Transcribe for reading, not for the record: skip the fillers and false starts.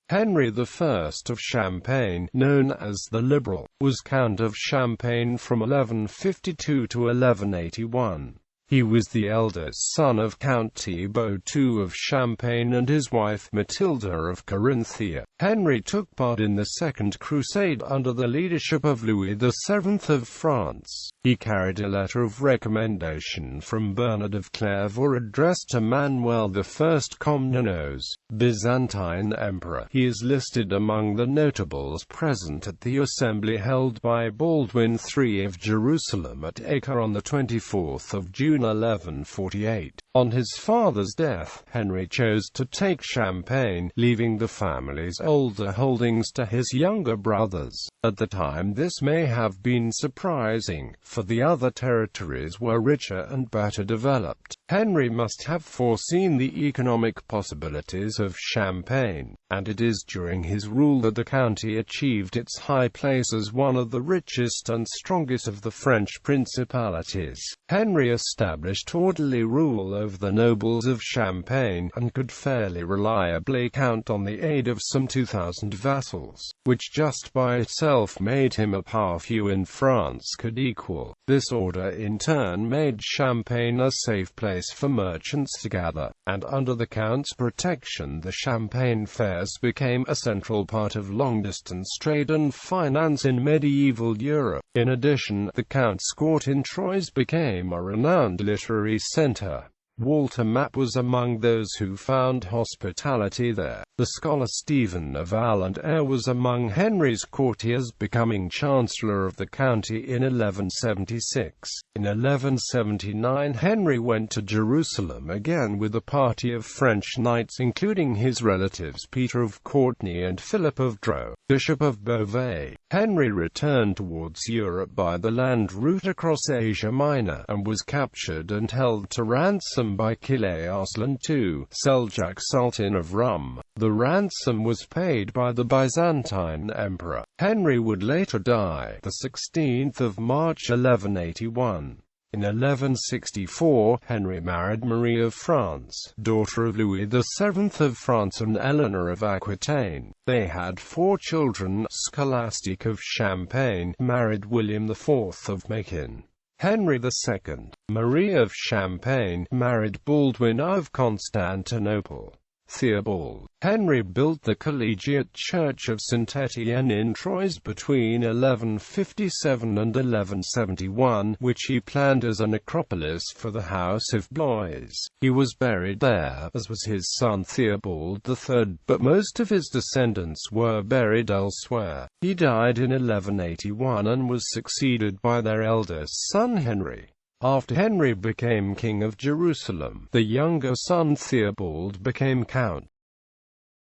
Henry I of Champagne, known as the Liberal, was Count of Champagne from 1152 to 1181. He was the eldest son of Count Thibaut II of Champagne and his wife Matilda of Carinthia. Henry took part in the Second Crusade under the leadership of Louis VII of France. He carried a letter of recommendation from Bernard of Clairvaux addressed to Manuel I Komnenos, Byzantine Emperor. He is listed among the notables present at the assembly held by Baldwin III of Jerusalem at Acre on 24 June 1148. On his father's death, Henry chose to take Champagne, leaving the family's older holdings to his younger brothers. At the time this may have been surprising, for the other territories were richer and better developed. Henry must have foreseen the economic possibilities of Champagne, and it is during his rule that the county achieved its high place as one of the richest and strongest of the French principalities. Henry established orderly rule over the nobles of Champagne, and could fairly reliably count on the aid of some 2,000 vassals, which just by itself made him a power few in France could equal. This order in turn made Champagne a safe place for merchants to gather, and under the Count's protection the Champagne fairs became a central part of long-distance trade and finance in medieval Europe. In addition, the Count's court in Troyes became a renowned literary centre. Walter Map was among those who found hospitality there. The scholar Stephen of Air was among Henry's courtiers, becoming Chancellor of the county in 1176. In 1179 Henry went to Jerusalem again with a party of French knights including his relatives Peter of Courtenay and Philip of Dreux, Bishop of Beauvais. Henry returned towards Europe by the land route across Asia Minor, and was captured and held to ransom by Qilay Arslan II, Seljuk Sultan of Rum. The ransom was paid by the Byzantine Emperor. Henry would later die, the 16th of March 1181. In 1164, Henry married Marie of France, daughter of Louis VII of France and Eleanor of Aquitaine. They had 4 children. Scholastic of Champagne married William IV of Macon. Henry II, Marie of Champagne, married Baldwin of Constantinople. Thibaut. Henry built the collegiate church of St. Etienne in Troyes between 1157 and 1171, which he planned as a necropolis for the House of Blois. He was buried there, as was his son Theobald III, but most of his descendants were buried elsewhere. He died in 1181 and was succeeded by their eldest son Henry. After Henry became king of Jerusalem, the younger son Theobald became count.